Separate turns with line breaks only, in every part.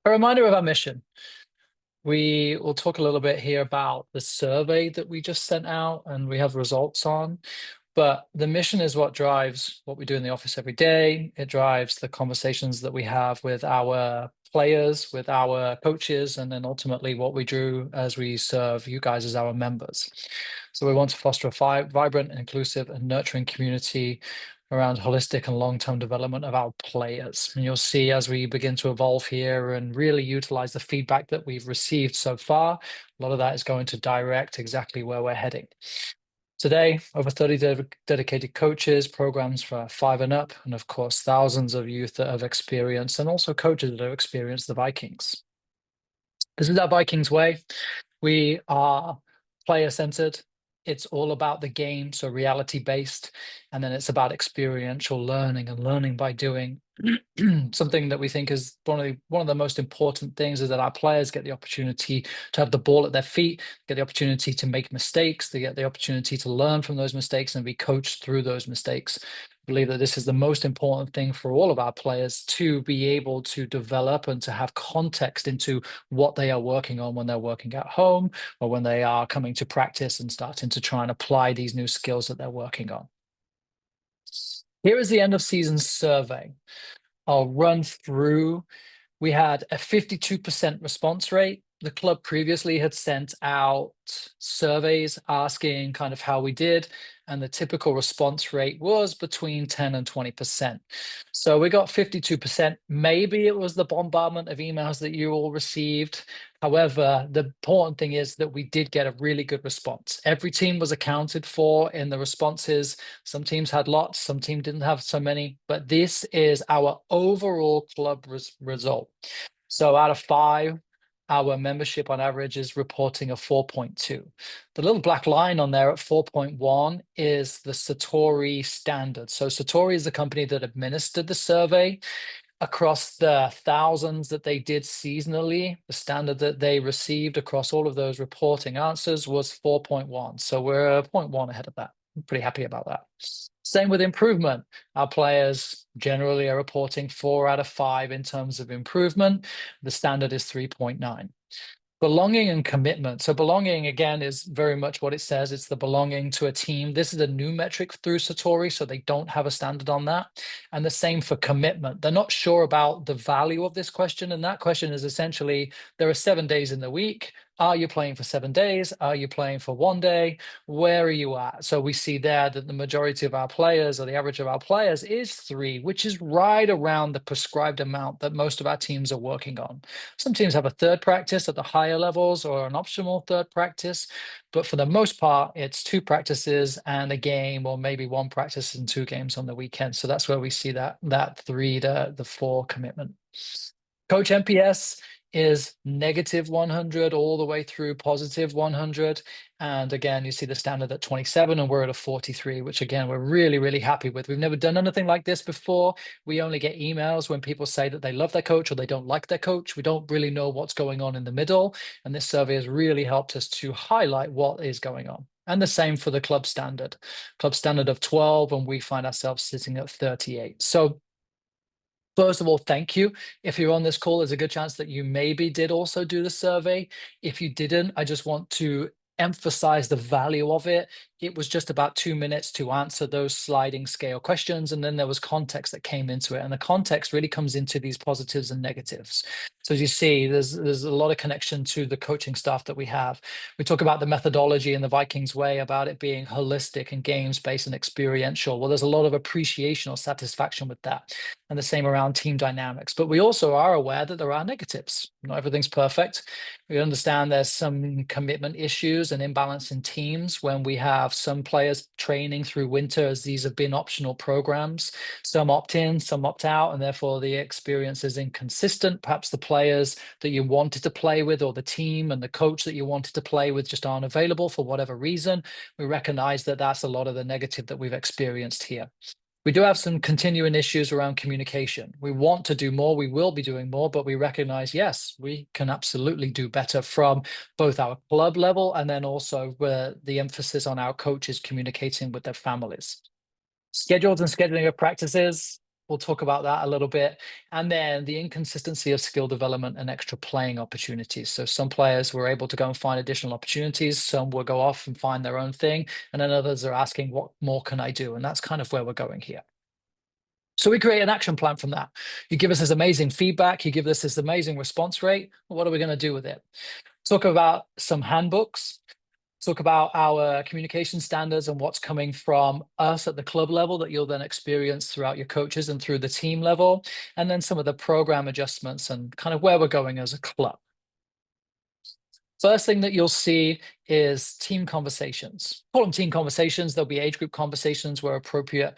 A reminder of our mission. We will talk a little bit here about the survey that we just sent out and we have results on. But the mission is what drives what we do in the office every day. It drives the conversations that we have with our players, with our coaches, and then ultimately what we do as we serve you guys as our members. So we want to foster a vibrant, inclusive, and nurturing community around holistic and long-term development of our players. And you'll see as we begin to evolve here and really utilize the feedback that we've received so far, a lot of that is going to direct exactly where we're heading. Today, over 30 dedicated coaches, programs for 5 and up, and of course, thousands of youth that have experienced and also coaches that have experienced the Vikings. This is our Vikings way. We are player-centered. It's all about the game, so reality-based, and then it's about experiential learning and learning by doing. Something that we think is one of the most important things is that our players get the opportunity to have the ball at their feet, get the opportunity to make mistakes, they get the opportunity to learn from those mistakes and be coached through those mistakes. I believe that this is the most important thing for all of our players to be able to develop and to have context into what they are working on when they're working at home or when they are coming to practice and starting to try and apply these new skills that they're working on. Here is the end of season survey. I'll run through. We had a 52% response rate. The club previously had sent out surveys asking kind of how we did, and the typical response rate was between 10 and 20%. So we got 52%. Maybe it was the bombardment of emails that you all received. However, the important thing is that we did get a really good response. Every team was accounted for in the responses. Some teams had lots, some teams didn't have so many, but this is our overall club result. So out of 5, our membership on average is reporting a 4.2. The little black line on there at 4.1 is the Satori standard. So Satori is the company that administered the survey. Across the thousands that they did seasonally, the standard that they received across all of those reporting answers was 4.1. So we're 0.1 ahead of that. I'm pretty happy about that. Same with improvement. Our players generally are reporting 4 out of 5 in terms of improvement. The standard is 3.9. Belonging and commitment. So belonging, again, is very much what it says. It's the belonging to a team. This is a new metric through Satori, so they don't have a standard on that. And the same for commitment. They're not sure about the value of this question. And that question is essentially, there are 7 days in the week. Are you playing for 7 days? Are you playing for 1 day? Where are you at? So we see there that the majority of our players, or the average of our players, is 3, which is right around the prescribed amount that most of our teams are working on. Some teams have a third practice at the higher levels or an optimal third practice, but for the most part, it's 2 practices and a game, or maybe 1 practice and 2 games on the weekend. So that's where we see that 3 to the 4 commitment. Coach NPS is -100 all the way through +100. And again, you see the standard at 27 and we're at a 43, which again, we're really, really happy with. We've never done anything like this before. We only get emails when people say that they love their coach or they don't like their coach. We don't really know what's going on in the middle. And this survey has really helped us to highlight what is going on. And the same for the club standard of 12, and we find ourselves sitting at 38. So first of all, thank you. If you're on this call, there's a good chance that you maybe did also do the survey. If you didn't, I just want to emphasize the value of it. It was just about 2 minutes to answer those sliding scale questions. And then there was context that came into it. And the context really comes into these positives and negatives. So as you see, there's a lot of connection to the coaching staff that we have. We talk about the methodology in the Vikings way, about it being holistic and games-based and experiential. Well, there's a lot of appreciation or satisfaction with that. And the same around team dynamics. But we also are aware that there are negatives. Not everything's perfect. We understand there's some commitment issues and imbalance in teams when we have some players training through winter, as these have been optional programs. Some opt in, some opt out, and therefore the experience is inconsistent. Perhaps the players that you wanted to play with, or the team and the coach that you wanted to play with, just aren't available for whatever reason. We recognize that that's a lot of the negative that we've experienced here. We do have some continuing issues around communication. We want to do more, we will be doing more, but we recognize, yes, we can absolutely do better from both our club level and then also where the emphasis on our coaches communicating with their families. Schedules and scheduling of practices. We'll talk about that a little bit. And then the inconsistency of skill development and extra playing opportunities. So some players were able to go and find additional opportunities. Some will go off and find their own thing. And then others are asking, what more can I do? And that's kind of where we're going here. So we create an action plan from that. You give us this amazing feedback. You give us this amazing response rate. What are we going to do with it? Talk about some handbooks, talk about our communication standards and what's coming from us at the club level that you'll then experience throughout your coaches and through the team level, and then some of the program adjustments and kind of where we're going as a club. First thing that you'll see is team conversations. Call them team conversations. There'll be age group conversations where appropriate,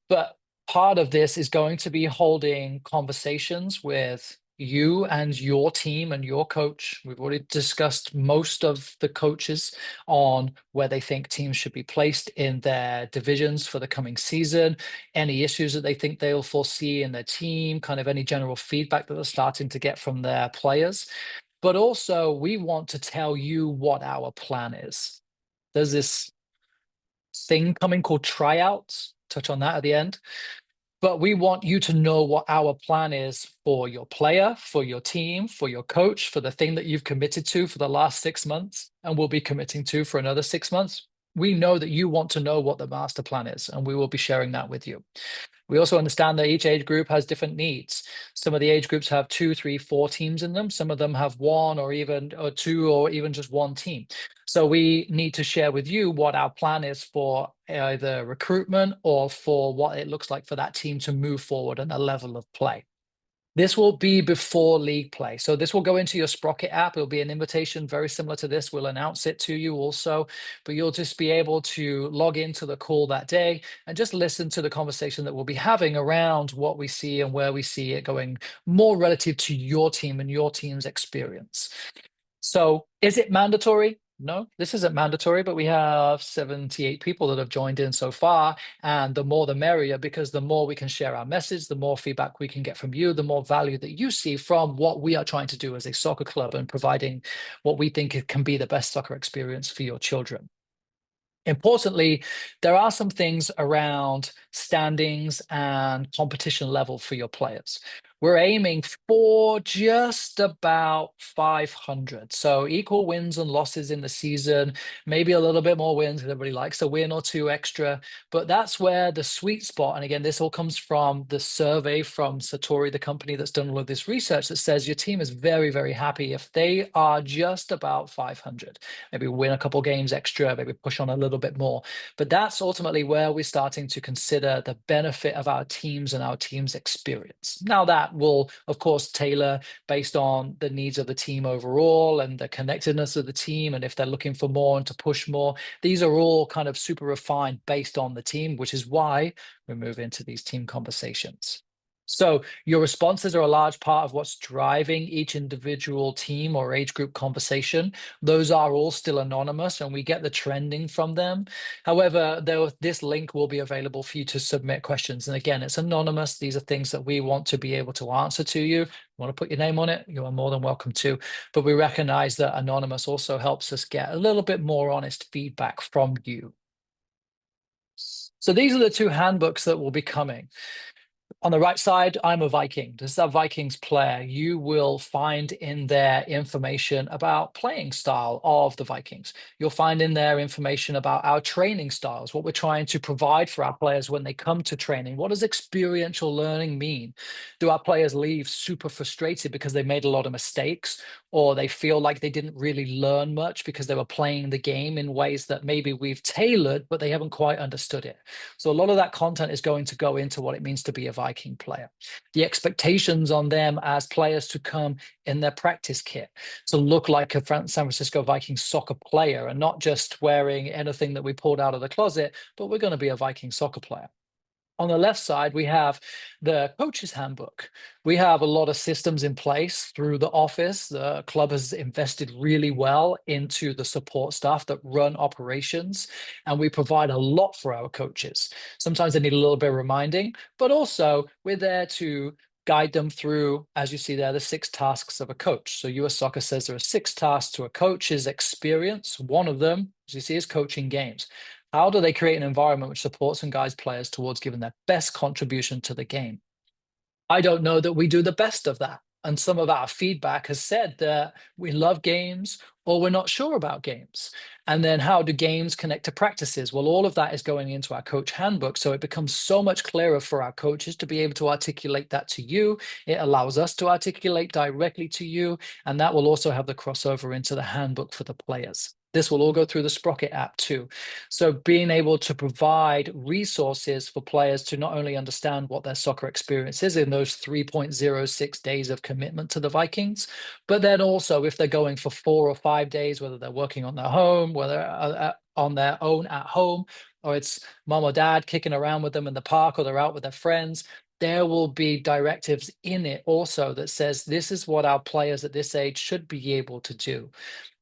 but part of this is going to be holding conversations with you and your team and your coach. We've already discussed most of the coaches on where they think teams should be placed in their divisions for the coming season, any issues that they think they'll foresee in their team, kind of any general feedback that they're starting to get from their players. But also, we want to tell you what our plan is. There's this thing coming called tryouts, touch on that at the end. But we want you to know what our plan is for your player, for your team, for your coach, for the thing that you've committed to for the last 6 months and will be committing to for another 6 months. We know that you want to know what the master plan is, and we will be sharing that with you. We also understand that each age group has different needs. Some of the age groups have 2, 3, 4 teams in them. Some of them have one or even or two or even just one team. So we need to share with you what our plan is for either recruitment or for what it looks like for that team to move forward and a level of play. This will be before league play. So this will go into your Sprocket app. It'll be an invitation very similar to this. We'll announce it to you also, but you'll just be able to log into the call that day and just listen to the conversation that we'll be having around what we see and where we see it going more relative to your team and your team's experience. So is it mandatory? No, this isn't mandatory, but we have 78 people that have joined in so far. And the more the merrier, because the more we can share our message, the more feedback we can get from you, the more value that you see from what we are trying to do as a soccer club and providing what we think can be the best soccer experience for your children. Importantly, there are some things around standings and competition level for your players. We're aiming for just about 500. So equal wins and losses in the season, maybe a little bit more wins because everybody likes a win or two extra. But that's where the sweet spot, and again, this all comes from the survey from Satori, the company that's done all of this research, that says your team is very, very happy if they are just about 500. Maybe win a couple games extra, maybe push on a little bit more. But that's ultimately where we're starting to consider the benefit of our teams and our team's experience. Now, that will, of course, tailor based on the needs of the team overall and the connectedness of the team. And if they're looking for more and to push more, these are all kind of super refined based on the team, which is why we move into these team conversations. So your responses are a large part of what's driving each individual team or age group conversation. Those are all still anonymous and we get the trending from them. However, this link will be available for you to submit questions. And again, it's anonymous. These are things that we want to be able to answer to you. If you want to put your name on it, you are more than welcome to. But we recognize that anonymous also helps us get a little bit more honest feedback from you. So these are the two handbooks that will be coming. On the right side, I'm a Viking. This is a Vikings player. You will find in there information about playing style of the Vikings. You'll find in there information about our training styles, what we're trying to provide for our players when they come to training. What does experiential learning mean? Do our players leave super frustrated because they made a lot of mistakes, or they feel like they didn't really learn much because they were playing the game in ways that maybe we've tailored, but they haven't quite understood it? So a lot of that content is going to go into what it means to be a Viking player. The expectations on them as players to come in their practice kit, to look like a San Francisco Vikings soccer player and not just wearing anything that we pulled out of the closet, but we're going to be a Viking soccer player. On the left side, we have the coach's handbook. We have a lot of systems in place through the office. The club has invested really well into the support staff that run operations, and we provide a lot for our coaches. Sometimes they need a little bit of reminding, but also we're there to guide them through, as you see there, the 6 tasks of a coach. So US Soccer says there are 6 tasks to a coach's experience. One of them, as you see, is coaching games. How do they create an environment which supports and guides players towards giving their best contribution to the game? I don't know that we do the best of that. And some of our feedback has said that we love games or we're not sure about games. And then how do games connect to practices? Well, all of that is going into our coach handbook. So it becomes so much clearer for our coaches to be able to articulate that to you. It allows us to articulate directly to you. And that will also have the crossover into the handbook for the players. This will all go through the Sprocket app too. So being able to provide resources for players to not only understand what their soccer experience is in those 3.06 days of commitment to the Vikings, but then also if they're going for 4 or 5 days, whether they're working on their home, whether on their own at home, or it's mom or dad kicking around with them in the park, or they're out with their friends, there will be directives in it also that says this is what our players at this age should be able to do.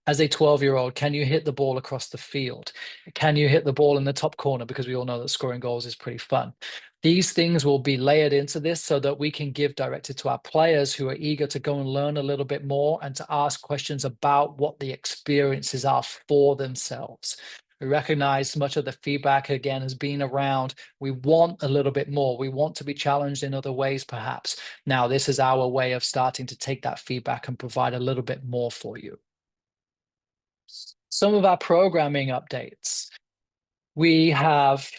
As a 12-year-old, can you hit the ball across the field? Can you hit the ball in the top corner? Because we all know that scoring goals is pretty fun. These things will be layered into this so that we can give directive to our players who are eager to go and learn a little bit more and to ask questions about what the experiences are for themselves. We recognize much of the feedback, again, has been around, we want a little bit more. We want to be challenged in other ways, perhaps. Now, this is our way of starting to take that feedback and provide a little bit more for you. Some of our programming updates. We have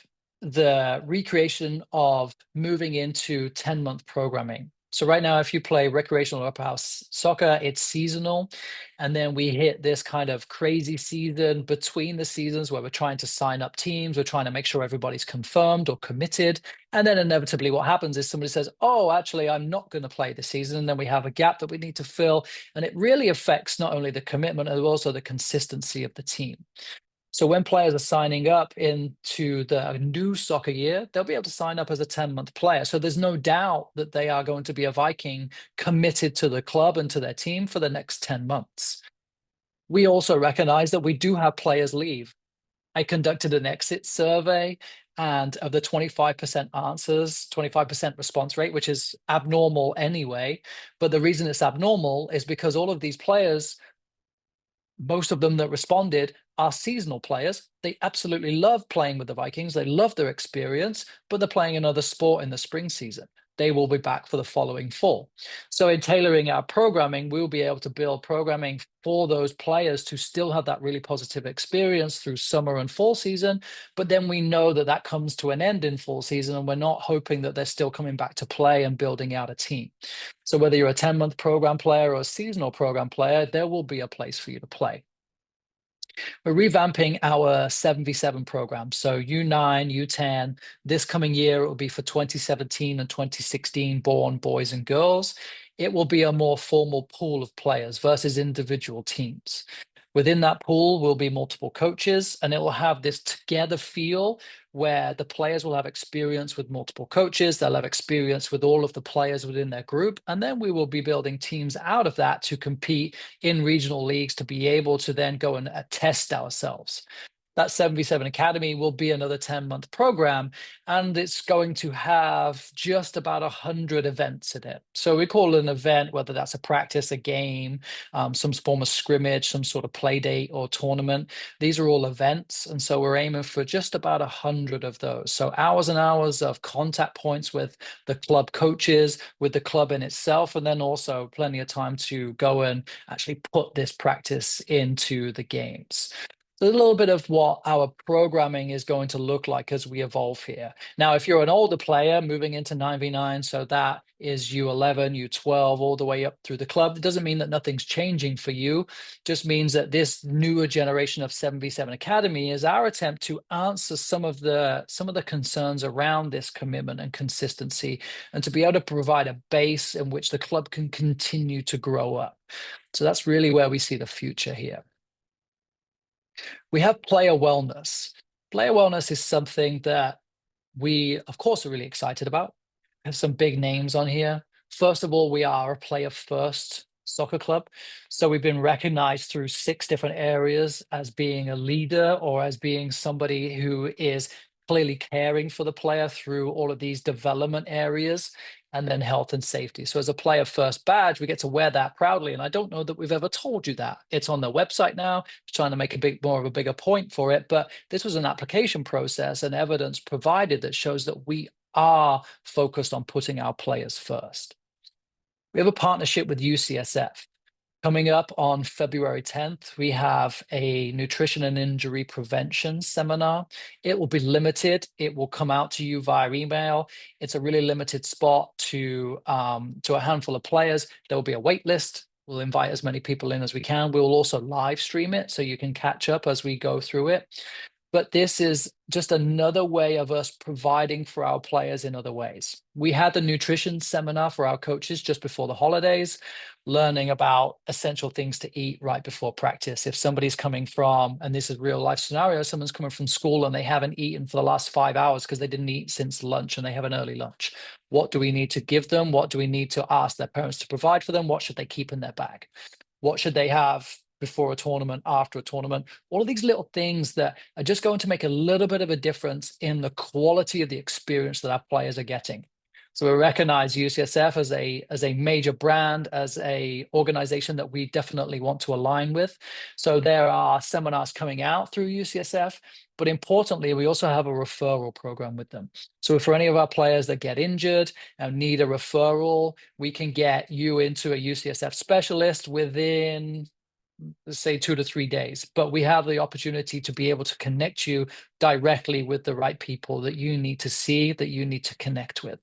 the recreation of moving into 10-month programming. So right now, if you play recreational or upper house soccer, it's seasonal. And then we hit this kind of crazy season between the seasons where we're trying to sign up teams. We're trying to make sure everybody's confirmed or committed. And then inevitably what happens is somebody says, oh, actually, I'm not going to play this season. And then we have a gap that we need to fill. And it really affects not only the commitment, but also the consistency of the team. So when players are signing up into the new soccer year, they'll be able to sign up as a 10-month player. So there's no doubt that they are going to be a Viking committed to the club and to their team for the next 10 months. We also recognize that we do have players leave. I conducted an exit survey, and of the 25% answers, 25% response rate, which is abnormal anyway. But the reason it's abnormal is because all of these players, most of them that responded, are seasonal players. They absolutely love playing with the Vikings. They love their experience, but they're playing another sport in the spring season. They will be back for the following fall. So in tailoring our programming, we'll be able to build programming for those players to still have that really positive experience through summer and fall season. But then we know that that comes to an end in fall season, and we're not hoping that they're still coming back to play and building out a team. So whether you're a 10-month program player or a seasonal program player, there will be a place for you to play. We're revamping our 7v7 program. So U9, U10, this coming year, it will be for 2017 and 2016 born boys and girls. It will be a more formal pool of players versus individual teams. Within that pool will be multiple coaches, and it will have this together feel where the players will have experience with multiple coaches. They'll have experience with all of the players within their group. And then we will be building teams out of that to compete in regional leagues to be able to then go and test ourselves. That 7v7 Academy will be another 10-month program, and it's going to have just about 100 events in it. So we call it an event, whether that's a practice, a game, some form of scrimmage, some sort of play date or tournament. These are all events, and so we're aiming for just about 100 of those. So hours and hours of contact points with the club coaches, with the club in itself, and then also plenty of time to go and actually put this practice into the games. So a little bit of what our programming is going to look like as we evolve here. Now, if you're an older player moving into 9v9, so that is U11, U12, all the way up through the club, it doesn't mean that nothing's changing for you. Just means that this newer generation of 7v7 Academy is our attempt to answer some of the concerns around this commitment and consistency, and to be able to provide a base in which the club can continue to grow up. So that's really where we see the future here. We have player wellness. Player wellness is something that we, of course, are really excited about. We have some big names on here. First of all, we are a player first soccer club. So we've been recognized through 6 different areas as being a leader or as being somebody who is clearly caring for the player through all of these development areas, and then health and safety. So as a player first badge, we get to wear that proudly. And I don't know that we've ever told you that. It's on their website now, trying to make more of a bigger point for it. But this was an application process and evidence provided that shows that we are focused on putting our players first. We have a partnership with UCSF. Coming up on February 10th, we have a nutrition and injury prevention seminar. It will be limited. It will come out to you via email. It's a really limited spot to a handful of players. There will be a wait list. We'll invite as many people in as we can. We will also live stream it so you can catch up as we go through it. But this is just another way of us providing for our players in other ways. We had the nutrition seminar for our coaches just before the holidays, learning about essential things to eat right before practice. If somebody's coming from, and this is real life scenario, someone's coming from school and they haven't eaten for the last 5 hours because they didn't eat since lunch and they have an early lunch. What do we need to give them? What do we need to ask their parents to provide for them? What should they keep in their bag? What should they have before a tournament, after a tournament? All of these little things that are just going to make a little bit of a difference in the quality of the experience that our players are getting. So we recognize UCSF as a major brand, as a organization that we definitely want to align with. So there are seminars coming out through UCSF, but importantly, we also have a referral program with them. So for any of our players that get injured and need a referral, we can get you into a UCSF specialist within, let's say, 2 to 3 days. But we have the opportunity to be able to connect you directly with the right people that you need to see, that you need to connect with.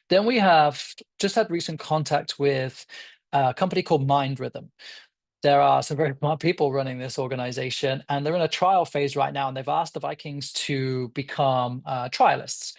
Then we have just had recent contact with a company called Mind Rhythm. There are some very smart people running this organization, and they're in a trial phase right now, and they've asked the Vikings to become trialists.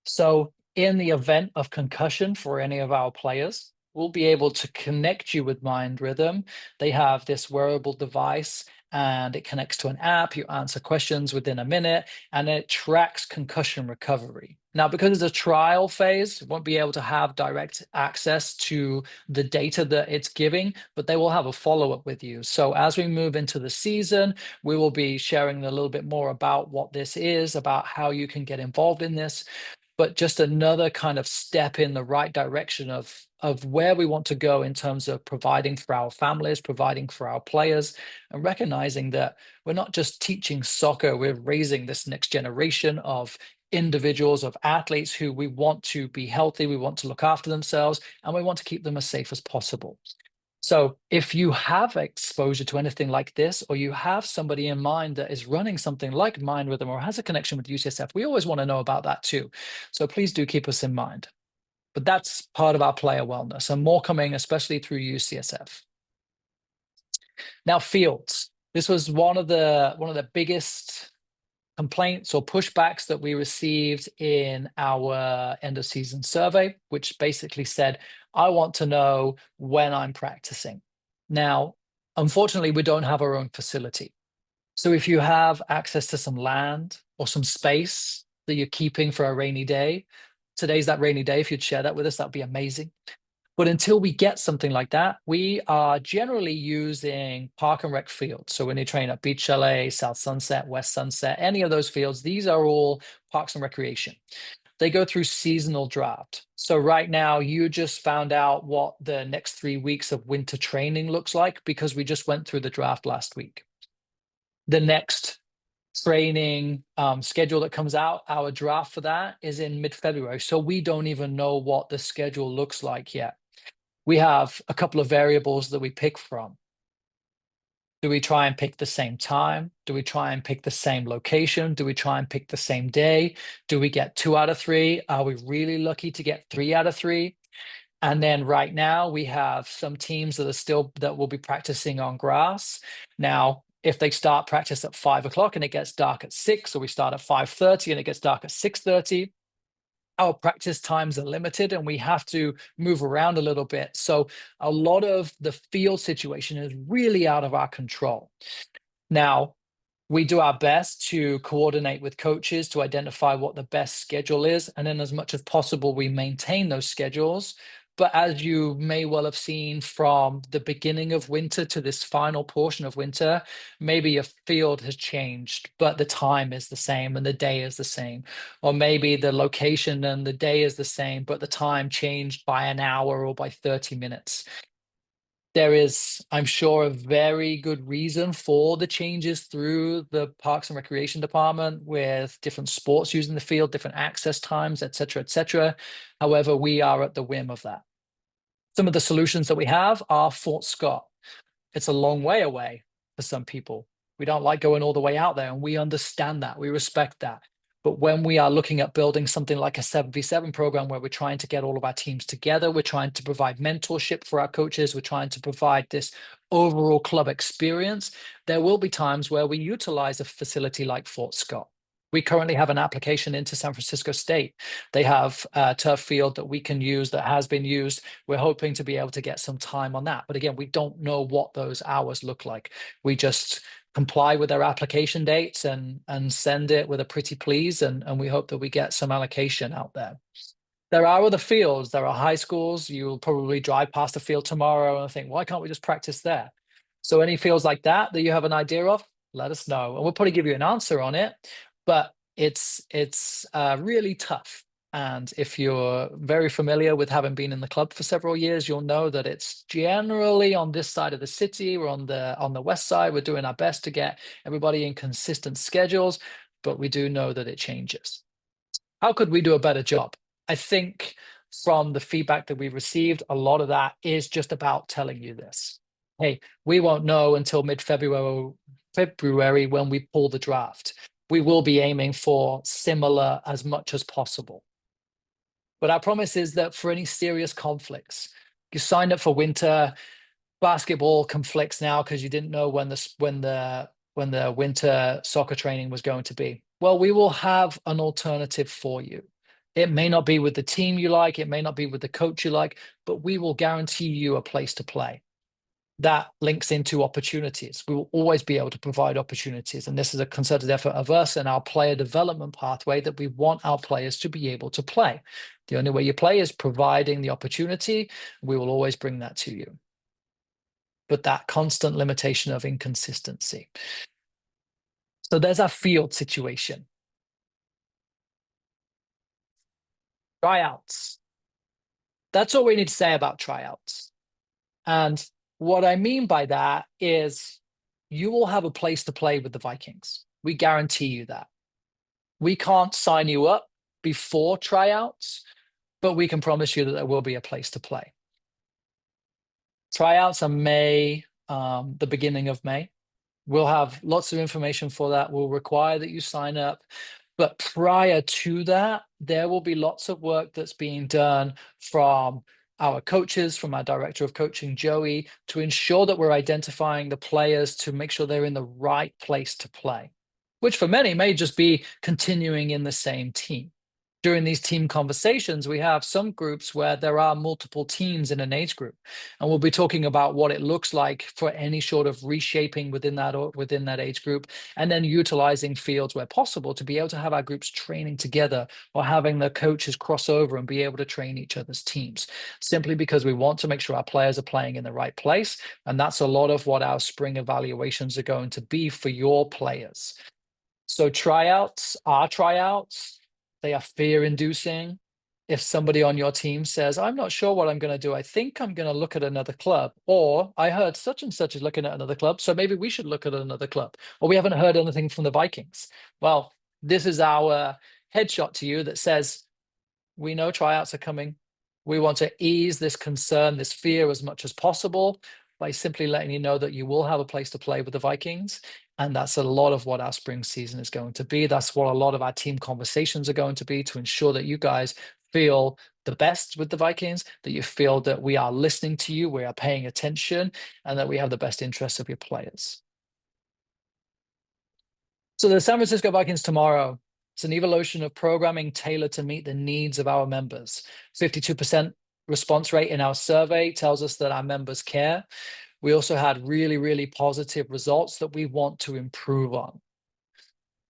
So in the event of concussion for any of our players, we'll be able to connect you with Mind Rhythm. They have this wearable device and it connects to an app. You answer questions within a minute and it tracks concussion recovery. Now, because it's a trial phase, it won't be able to have direct access to the data that it's giving, but they will have a follow-up with you. So as we move into the season, we will be sharing a little bit more about what this is, about how you can get involved in this, but just another kind of step in the right direction of where we want to go in terms of providing for our families, providing for our players, and recognizing that we're not just teaching soccer, we're raising this next generation of individuals, of athletes who we want to be healthy, we want to look after themselves, and we want to keep them as safe as possible. So if you have exposure to anything like this, or you have somebody in mind that is running something like Mind Rhythm or has a connection with UCSF, we always want to know about that too. So please do keep us in mind. But that's part of our player wellness, and more coming, especially through UCSF. Now, fields. This was one of the biggest complaints or pushbacks that we received in our end of season survey, which basically said, I want to know when I'm practicing. Now, unfortunately, we don't have our own facility. So if you have access to some land or some space that you're keeping for a rainy day, today's that rainy day. If you'd share that with us, that'd be amazing. But until we get something like that, we are generally using park and rec fields. So when you train at Beach Chalet, South Sunset, West Sunset, any of those fields, these are all parks and recreation. They go through seasonal draft. So right now, you just found out what the next 3 weeks of winter training looks like because we just went through the draft last week. The next training schedule that comes out, our draft for that is in mid-February. So we don't even know what the schedule looks like yet. We have a couple of variables that we pick from. Do we try and pick the same time? Do we try and pick the same location? Do we try and pick the same day? Do we get 2 out of 3? Are we really lucky to get 3 out of 3? And then right now we have some teams that will be practicing on grass. Now, if they start practice at 5 o'clock and it gets dark at 6, or we start at 5:30 and it gets dark at 6:30, our practice times are limited and we have to move around a little bit. So a lot of the field situation is really out of our control. Now, we do our best to coordinate with coaches to identify what the best schedule is. And then as much as possible, we maintain those schedules. But as you may well have seen from the beginning of winter to this final portion of winter, maybe your field has changed, but the time is the same and the day is the same. Or maybe the location and the day is the same, but the time changed by an hour or by 30 minutes. There is, I'm sure, a very good reason for the changes through the Parks and Recreation Department with different sports using the field, different access times, et cetera, et cetera. However, we are at the whim of that. Some of the solutions that we have are Fort Scott. It's a long way away for some people. We don't like going all the way out there, and we understand that. We respect that. But when we are looking at building something like a 7v7 program where we're trying to get all of our teams together, we're trying to provide mentorship for our coaches, we're trying to provide this overall club experience, there will be times where we utilize a facility like Fort Scott. We currently have an application into San Francisco State. They have a turf field that we can use that has been used. We're hoping to be able to get some time on that. But again, we don't know what those hours look like. We just comply with their application dates and send it with a pretty please. And we hope that we get some allocation out there. There are other fields. There are high schools. You'll probably drive past a field tomorrow and think, why can't we just practice there? So any fields like that you have an idea of, let us know. And we'll probably give you an answer on it. But it's really tough. And if you're very familiar with having been in the club for several years, you'll know that it's generally on this side of the city. We're on the west side. We're doing our best to get everybody in consistent schedules, but we do know that it changes. How could we do a better job? I think from the feedback that we've received, a lot of that is just about telling you this. Hey, we won't know until mid-February when we pull the draft. We will be aiming for similar as much as possible. But our promise is that for any serious conflicts, you signed up for winter basketball conflicts now because you didn't know when the winter soccer training was going to be. Well, we will have an alternative for you. It may not be with the team you like, it may not be with the coach you like, but we will guarantee you a place to play. That links into opportunities. We will always be able to provide opportunities. And this is a concerted effort of us and our player development pathway that we want our players to be able to play. The only way you play is providing the opportunity. We will always bring that to you. But that constant limitation of inconsistency. So there's our field situation. Tryouts. That's all we need to say about tryouts. And what I mean by that is you will have a place to play with the Vikings. We guarantee you that. We can't sign you up before tryouts, but we can promise you that there will be a place to play. Tryouts are May, the beginning of May. We'll have lots of information for that. We'll require that you sign up. But prior to that, there will be lots of work that's being done from our coaches, from our director of coaching, Joey, to ensure that we're identifying the players to make sure they're in the right place to play, which for many may just be continuing in the same team. During these team conversations, we have some groups where there are multiple teams in an age group, and we'll be talking about what it looks like for any sort of reshaping within that age group, and then utilizing fields where possible to be able to have our groups training together or having the coaches cross over and be able to train each other's teams, simply because we want to make sure our players are playing in the right place. And that's a lot of what our spring evaluations are going to be for your players. So tryouts are tryouts. They are fear-inducing. If somebody on your team says, I'm not sure what I'm going to do, I think I'm going to look at another club, or I heard such and such is looking at another club, so maybe we should look at another club, or we haven't heard anything from the Vikings. Well, this is our headshot to you that says, we know tryouts are coming. We want to ease this concern, this fear as much as possible by simply letting you know that you will have a place to play with the Vikings. And that's a lot of what our spring season is going to be. That's what a lot of our team conversations are going to be, to ensure that you guys feel the best with the Vikings, that you feel that we are listening to you, we are paying attention, and that we have the best interests of your players. So the San Francisco Vikings tomorrow, it's an evolution of programming tailored to meet the needs of our members. 52% response rate in our survey tells us that our members care. We also had really, really positive results that we want to improve on.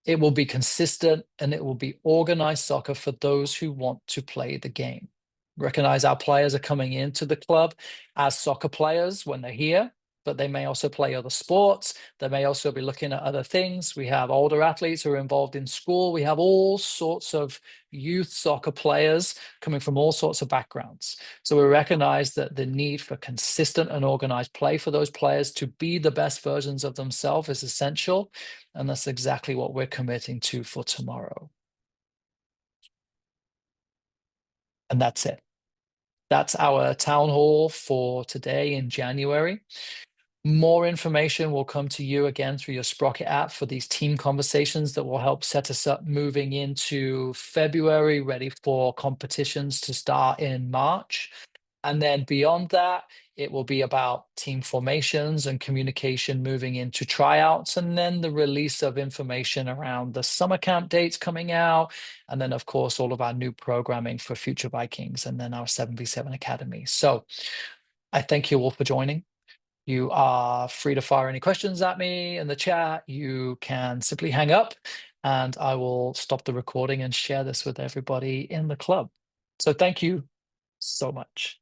It will be consistent and it will be organized soccer for those who want to play the game. Recognize our players are coming into the club as soccer players when they're here. but they may also play other sports. They may also be looking at other things. We have older athletes who are involved in school. We have all sorts of youth soccer players coming from all sorts of backgrounds. So we recognize that the need for consistent and organized play for those players to be the best versions of themselves is essential. And that's exactly what we're committing to for tomorrow. And that's it. That's our town hall for today in January. More information will come to you again through your Sprocket app for these team conversations that will help set us up moving into February, ready for competitions to start in March. And then beyond that, it will be about team formations and communication moving into tryouts, and then the release of information around the summer camp dates coming out. And then, of course, all of our new programming for Future Vikings and then our 7v7 Academy. So I thank you all for joining. You are free to fire any questions at me in the chat. You can simply hang up and I will stop the recording and share this with everybody in the club. So thank you so much.